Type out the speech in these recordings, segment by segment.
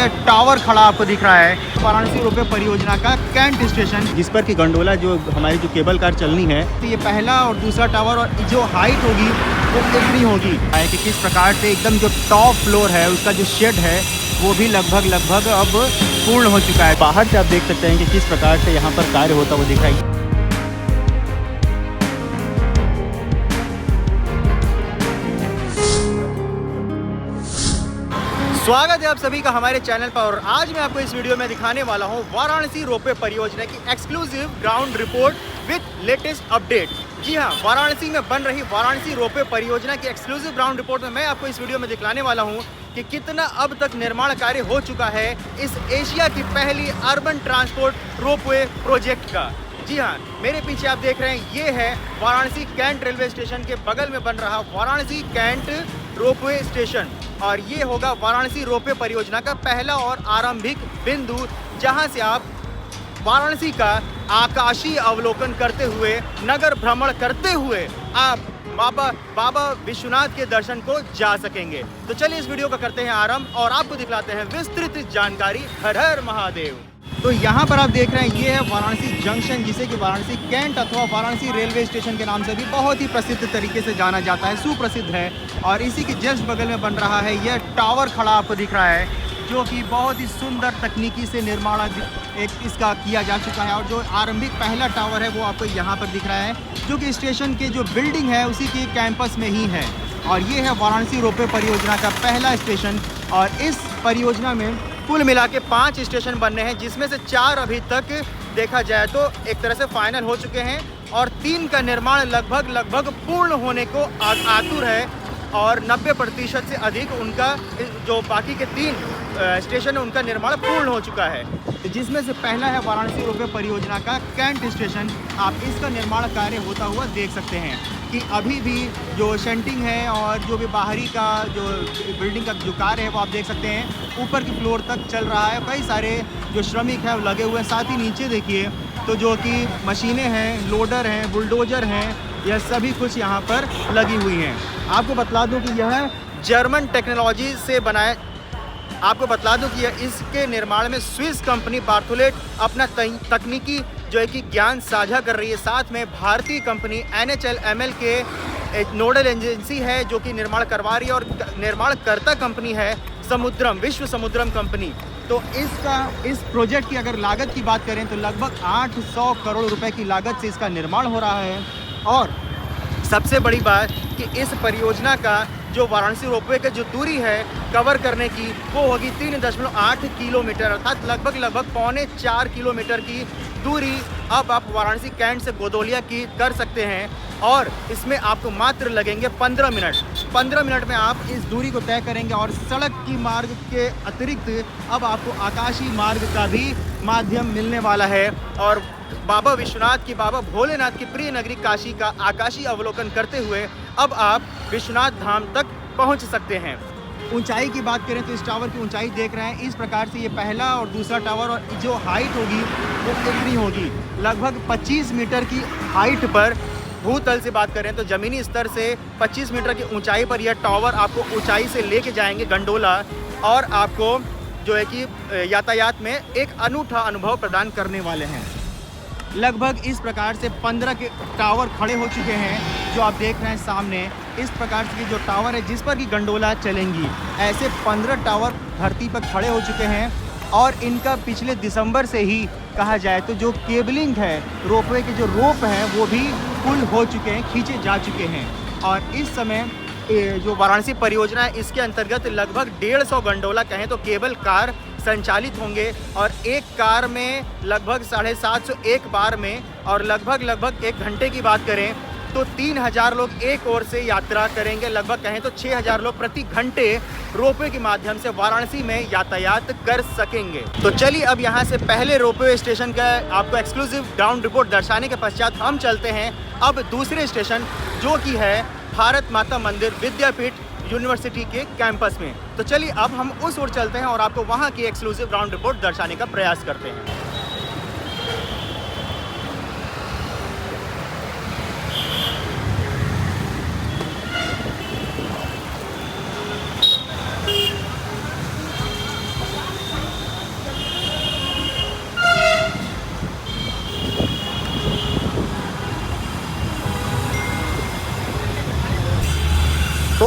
ये टावर खड़ा आपको दिख रहा है वाराणसी रोपवे परियोजना का कैंट स्टेशन, जिस पर की गंडोला जो हमारी जो केबल कार चलनी है। तो ये पहला और दूसरा टावर और जो हाइट होगी वो कितनी होगी कि किस प्रकार से एकदम जो टॉप फ्लोर है उसका जो शेड है वो भी लगभग अब पूर्ण हो चुका है। बाहर से आप देख सकते हैं कि किस प्रकार से यहाँ पर कार्य होता हुआ दिख रहा है। स्वागत है आप सभी का हमारे चैनल पर और आज मैं आपको इस वीडियो में दिखाने वाला हूं वाराणसी रोपवे परियोजना की exclusive ground report with latest update. जी हां, वाराणसी में बन रही वाराणसी रोपवे परियोजना की एक्सक्लूसिव ग्राउंड रिपोर्ट में मैं आपको इस वीडियो में दिखलाने वाला हूं कि कितना अब तक निर्माण कार्य हो चुका है इस एशिया की पहली अर्बन ट्रांसपोर्ट रोपवे प्रोजेक्ट का। जी हाँ, मेरे पीछे आप देख रहे हैं ये है वाराणसी कैंट रेलवे स्टेशन के बगल में बन रहा वाराणसी कैंट रोपवे स्टेशन और ये होगा वाराणसी रोपवे परियोजना का पहला और आरंभिक बिंदु, जहां से आप वाराणसी का आकाशीय अवलोकन करते हुए, नगर भ्रमण करते हुए आप बाबा विश्वनाथ के दर्शन को जा सकेंगे। तो चलिए इस वीडियो का करते हैं आरंभ और आपको दिखलाते हैं विस्तृत जानकारी। हर हर महादेव। तो यहाँ पर आप देख रहे हैं ये है वाराणसी जंक्शन, जिसे कि वाराणसी कैंट अथवा वाराणसी रेलवे स्टेशन के नाम से भी बहुत ही प्रसिद्ध तरीके से जाना जाता है, सुप्रसिद्ध है। और इसी के जस्ट बगल में बन रहा है यह टावर खड़ा आपको दिख रहा है, जो कि बहुत ही सुंदर तकनीकी से निर्माण एक इसका किया जा चुका है। और जो आरंभिक पहला टावर है वो आपको यहाँ पर दिख रहा है, जो कि स्टेशन के जो बिल्डिंग है उसी के कैंपस में ही है। और ये है वाराणसी रोपवे परियोजना का पहला स्टेशन और इस परियोजना में कुल मिला के 5 स्टेशन बनने हैं, जिसमें से 4 अभी तक देखा जाए तो एक तरह से फाइनल हो चुके हैं और 3 का निर्माण लगभग पूर्ण होने को आतुर है और 90% से अधिक उनका जो बाकी के 3 स्टेशन है उनका निर्माण पूर्ण हो चुका है। तो जिसमें से पहला है वाराणसी रोपवे परियोजना का कैंट स्टेशन। आप इसका निर्माण कार्य होता हुआ देख सकते हैं कि अभी भी जो शेंटिंग है और जो भी बाहरी का जो बिल्डिंग का जो कार्य है वो आप देख सकते हैं ऊपर की फ्लोर तक चल रहा है। कई सारे जो श्रमिक हैं वो लगे हुए हैं। साथ ही नीचे देखिए तो जो कि मशीनें हैं, लोडर हैं, बुलडोजर हैं, यह सभी कुछ यहाँ पर लगी हुई हैं। आपको बतला दूँ कि यह जर्मन टेक्नोलॉजी से बनाया, आपको बतला दूं कि इसके निर्माण में स्विस कंपनी बार्थोलेट अपना तकनीकी जो है कि ज्ञान साझा कर रही है। साथ में भारतीय कंपनी NHLML के एक नोडल एजेंसी है जो कि निर्माण करवा रही है और निर्माणकर्ता कंपनी है समुद्रम, विश्व समुद्रम कंपनी। तो इस प्रोजेक्ट की अगर लागत की बात करें तो लगभग 800 करोड़ रुपए की लागत से इसका निर्माण हो रहा है। और सबसे बड़ी बात कि इस परियोजना का जो वाराणसी रोपवे की जो दूरी है कवर करने की वो होगी 3.8 किलोमीटर, अर्थात लगभग 3.25 किलोमीटर की दूरी अब आप वाराणसी कैंट से गोदोलिया की कर सकते हैं। और इसमें आपको मात्र लगेंगे 15 मिनट। 15 मिनट में आप इस दूरी को तय करेंगे और सड़क की मार्ग के अतिरिक्त अब आपको आकाशीय मार्ग का भी माध्यम मिलने वाला है और बाबा विश्वनाथ की, बाबा भोलेनाथ की प्रिय नगरी काशी का आकाशीय अवलोकन करते हुए अब आप विश्वनाथ धाम तक पहुंच सकते हैं। ऊंचाई की बात करें तो इस टावर की ऊंचाई देख रहे हैं इस प्रकार से, ये पहला और दूसरा टावर और जो हाइट होगी वो कितनी होगी, लगभग 25 मीटर की हाइट पर। भूतल से बात करें तो ज़मीनी स्तर से 25 मीटर की ऊंचाई पर यह टावर आपको ऊंचाई से लेके जाएंगे गंडोला और आपको जो है कि यातायात में एक अनूठा अनुभव प्रदान करने वाले हैं। लगभग इस प्रकार से 15 के टावर खड़े हो चुके हैं जो आप देख रहे हैं सामने। इस प्रकार से जो टावर है जिस पर की गंडोला चलेंगी, ऐसे 15 टावर धरती पर खड़े हो चुके हैं और इनका पिछले दिसंबर से ही कहा जाए तो जो केबलिंग है, रोपवे के जो रोप हैं वो भी फुल हो चुके हैं, खींचे जा चुके हैं। और इस समय जो वाराणसी परियोजना है इसके अंतर्गत लगभग 150 गंडोला कहें तो केबल कार संचालित होंगे और एक कार में लगभग 750 एक बार में, और लगभग 1 घंटे की बात करें तो 3000 लोग एक ओर से यात्रा करेंगे। लगभग कहें तो 6000 लोग प्रति घंटे रोपवे के माध्यम से वाराणसी में यातायात कर सकेंगे। तो चलिए अब यहाँ से पहले रोपवे स्टेशन का आपको एक्सक्लूसिव ग्राउंड रिपोर्ट दर्शाने के पश्चात हम चलते हैं अब दूसरे स्टेशन, जो कि है भारत माता मंदिर विद्यापीठ यूनिवर्सिटी के कैंपस में। तो चलिए अब हम उस ओर चलते हैं और आपको वहाँ की एक्सक्लूसिव ग्राउंड रिपोर्ट दर्शाने का प्रयास करते हैं।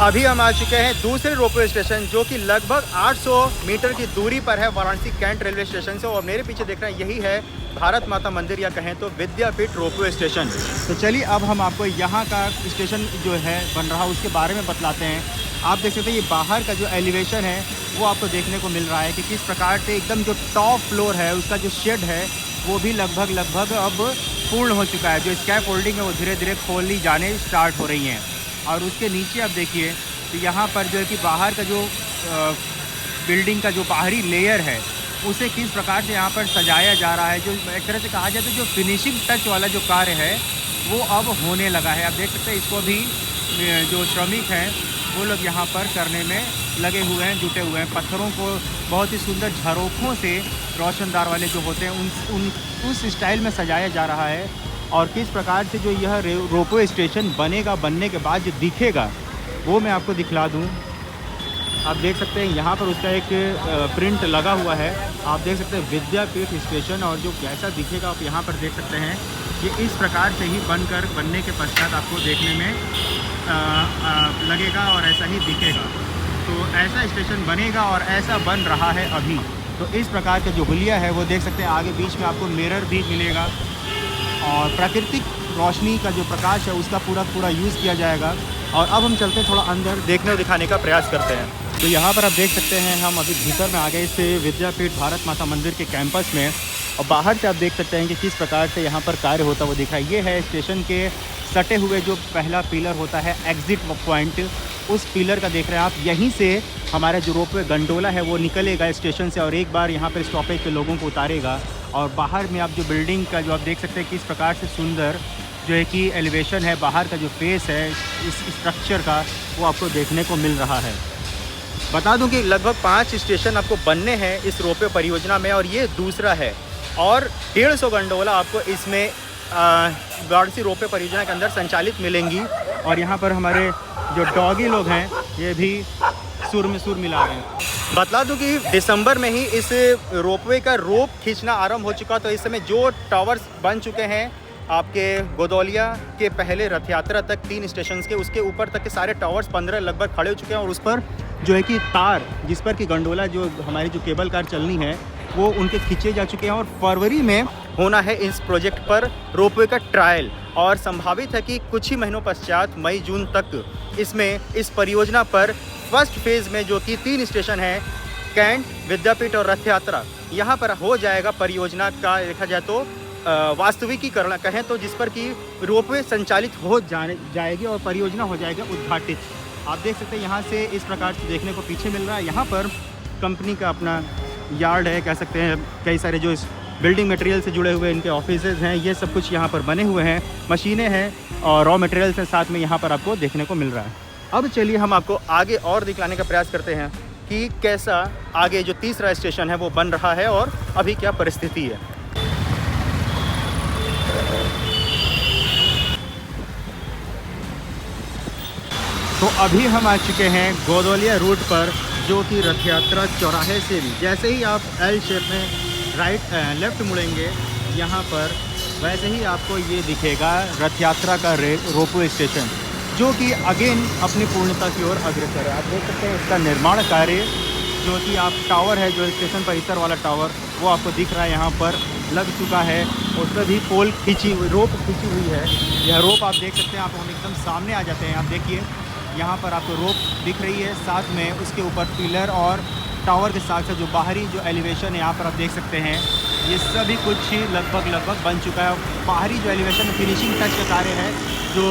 अभी हम आ चुके हैं दूसरे रोपवे स्टेशन जो कि लगभग 800 मीटर की दूरी पर है वाराणसी कैंट रेलवे स्टेशन से। और मेरे पीछे देख रहे हैं यही है भारत माता मंदिर या कहें तो विद्यापीठ रोपवे स्टेशन। तो चलिए अब हम आपको यहाँ का स्टेशन जो है बन रहा है उसके बारे में बतलाते हैं। आप देख सकते हैं ये बाहर का जो एलिवेशन है वो आपको देखने को मिल रहा है कि किस प्रकार से एकदम जो टॉप फ्लोर है उसका जो शेड है वो भी लगभग अब पूर्ण हो चुका है। जो स्कैप होल्डिंग है वो धीरे धीरे खोली जाने स्टार्ट हो रही हैं। और उसके नीचे आप देखिए तो यहाँ पर जो है कि बाहर का जो बिल्डिंग का जो बाहरी लेयर है उसे किस प्रकार से यहाँ पर सजाया जा रहा है। जो एक तरह से कहा जाए तो जो फिनिशिंग टच वाला जो कार्य है वो अब होने लगा है। आप देख सकते हैं इसको भी जो श्रमिक हैं वो लोग यहाँ पर करने में लगे हुए हैं, जुटे हुए हैं। पत्थरों को बहुत ही सुंदर झरोखों से रोशनदार वाले जो होते हैं उस स्टाइल में सजाया जा रहा है। और किस प्रकार से जो यह रोपवे स्टेशन बनेगा, बनने के बाद जो दिखेगा वो मैं आपको दिखला दूं। आप देख सकते हैं यहाँ पर उसका एक प्रिंट लगा हुआ है। आप देख सकते हैं विद्यापीठ स्टेशन और जो कैसा दिखेगा आप यहाँ पर देख सकते हैं। ये इस प्रकार से ही बनने के पश्चात आपको देखने में लगेगा और ऐसा ही दिखेगा। तो ऐसा स्टेशन बनेगा और ऐसा बन रहा है अभी। तो इस प्रकार का जो हुलिया है वो देख सकते हैं। आगे बीच में आपको मिरर भी मिलेगा और प्राकृतिक रोशनी का जो प्रकाश है उसका पूरा यूज़ किया जाएगा। और अब हम चलते हैं थोड़ा अंदर देखने और दिखाने का प्रयास करते हैं। तो यहाँ पर आप देख सकते हैं हम अभी भीतर में आ गए इस विद्यापीठ भारत माता मंदिर के कैंपस में। और बाहर से आप देख सकते हैं कि किस प्रकार से यहाँ पर कार्य होता वो दिखाई। ये है स्टेशन के सटे हुए जो पहला पिलर होता है एग्ज़िट पॉइंट, उस पिलर का देख रहे हैं आप। यहीं से हमारा जो रोपवे गंडोला है वो निकलेगा स्टेशन से और एक बार यहाँ पर स्टॉपेज पे लोगों को उतारेगा। और बाहर में आप जो बिल्डिंग का जो आप देख सकते हैं किस प्रकार से सुंदर जो है कि एलिवेशन है, बाहर का जो फेस है इस स्ट्रक्चर का वो आपको देखने को मिल रहा है। बता दूं कि लगभग 5 स्टेशन आपको बनने हैं इस रोपवे परियोजना में और ये दूसरा है। और 150 गंडोला आपको इसमें वाराणसी रोपवे परियोजना के अंदर संचालित मिलेंगी। और यहाँ पर हमारे जो डॉगी लोग हैं ये भी सुर में सुर मिला रहे हैं। बतला दूं कि दिसंबर में ही इस रोपवे का रोप खींचना आरंभ हो चुका। तो इस समय जो टावर्स बन चुके हैं आपके गोदौलिया के पहले रथ यात्रा तक 3 स्टेशन के, उसके ऊपर तक के सारे टावर्स 15 लगभग खड़े हो चुके हैं। और उस पर जो है कि तार जिस पर कि गंडोला जो हमारी जो केबल कार चलनी है वो उनके खींचे जा चुके हैं। और फरवरी में होना है इस प्रोजेक्ट पर रोपवे का ट्रायल। और संभावित है कि कुछ ही महीनों पश्चात मई जून तक इसमें इस परियोजना पर फर्स्ट फेज़ में जो कि 3 स्टेशन हैं कैंट, विद्यापीठ और रथ यात्रा, यहाँ पर हो जाएगा परियोजना का देखा जाए तो वास्तविकीकरण कहें तो, जिस पर कि रोपवे संचालित हो जाएगी और परियोजना हो जाएगा उद्घाटित। आप देख सकते हैं यहाँ से इस प्रकार से देखने को पीछे मिल रहा है। यहाँ पर कंपनी का अपना यार्ड है कह सकते हैं। कई सारे जो इस बिल्डिंग मटेरियल से जुड़े हुए इनके ऑफिसेज हैं ये सब कुछ यहाँ पर बने हुए हैं। मशीनें हैं और रॉ मटेरियल्स हैं साथ में यहाँ पर आपको देखने को मिल रहा है। अब चलिए हम आपको आगे और दिखाने का प्रयास करते हैं कि कैसा आगे जो तीसरा स्टेशन है वो बन रहा है और अभी क्या परिस्थिति है। तो अभी हम आ चुके हैं गोदौलिया रूट पर जो कि रथ यात्रा चौराहे से भी जैसे ही आप एल शेप में लेफ़्ट मुड़ेंगे यहाँ पर वैसे ही आपको ये दिखेगा रथ यात्रा का रोपवे स्टेशन जो कि अगेन अपनी पूर्णता की ओर अग्रसर है। आप देख सकते हैं इसका निर्माण कार्य जो कि आप टावर है जो स्टेशन परिसर वाला टावर वो आपको दिख रहा है यहाँ पर लग चुका है। उस पर भी पोल रोप खींची हुई है। यह रोप आप देख सकते हैं। आप हम एकदम सामने आ जाते हैं। आप देखिए यहाँ पर आपको रोप दिख रही है, साथ में उसके ऊपर पिलर और टावर के साथ साथ जो बाहरी जो एलिवेशन है यहाँ पर आप देख सकते हैं ये सभी कुछ ही लगभग बन चुका है। बाहरी जो एलिवेशन फिनिशिंग टच का कार्य है, जो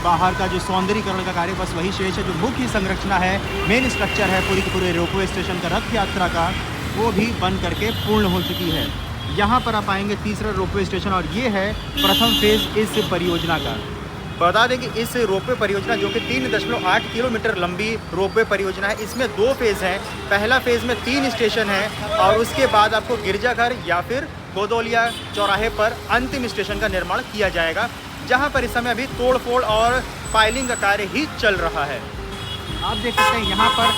बाहर का जो सौंदर्यीकरण का कार्य बस वही शेष है। जो मुख्य संरचना है, मेन स्ट्रक्चर है पूरी की पूरे रोपवे स्टेशन का रथ यात्रा का, वो भी बन करके पूर्ण हो चुकी है। यहाँ पर आप आएंगे तीसरा रोपवे स्टेशन और ये है प्रथम फेज़ इस परियोजना का। बता दें कि इस रोपवे परियोजना जो कि 3.8 किलोमीटर लंबी रोपवे परियोजना है, इसमें 2 फेज़ हैं। पहला फेज़ में 3 स्टेशन हैं और उसके बाद आपको गिरजाघर या फिर गोदौलिया चौराहे पर अंतिम स्टेशन का निर्माण किया जाएगा, जहां पर इस समय अभी तोड़फोड़ और फाइलिंग का कार्य ही चल रहा है। आप देख सकते हैं यहाँ पर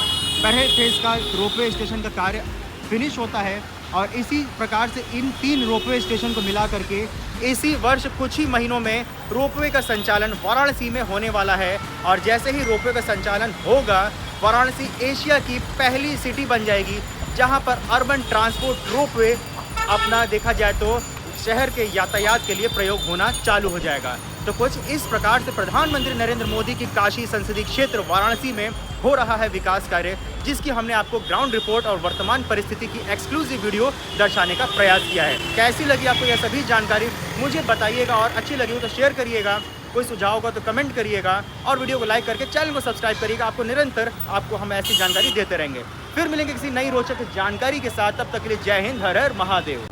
पहले फेज़ का रोपवे स्टेशन का कार्य फिनिश होता है और इसी प्रकार से इन 3 रोपवे स्टेशन को मिला करके इसी वर्ष कुछ ही महीनों में रोपवे का संचालन वाराणसी में होने वाला है। और जैसे ही रोपवे का संचालन होगा, वाराणसी एशिया की पहली सिटी बन जाएगी जहां पर अर्बन ट्रांसपोर्ट रोपवे अपना देखा जाए तो शहर के यातायात के लिए प्रयोग होना चालू हो जाएगा। तो कुछ इस प्रकार से प्रधानमंत्री नरेंद्र मोदी की काशी संसदीय क्षेत्र वाराणसी में हो रहा है विकास कार्य, जिसकी हमने आपको ग्राउंड रिपोर्ट और वर्तमान परिस्थिति की एक्सक्लूसिव वीडियो दर्शाने का प्रयास किया है। कैसी लगी आपको यह सभी जानकारी मुझे बताइएगा, और अच्छी लगी हो तो शेयर करिएगा, कोई सुझाव होगा तो कमेंट करिएगा, और वीडियो को लाइक करके चैनल को सब्सक्राइब करिएगा। आपको निरंतर हम ऐसी जानकारी देते रहेंगे। फिर मिलेंगे किसी नई रोचक जानकारी के साथ, तब तक के लिए जय हिंद, हर हर महादेव।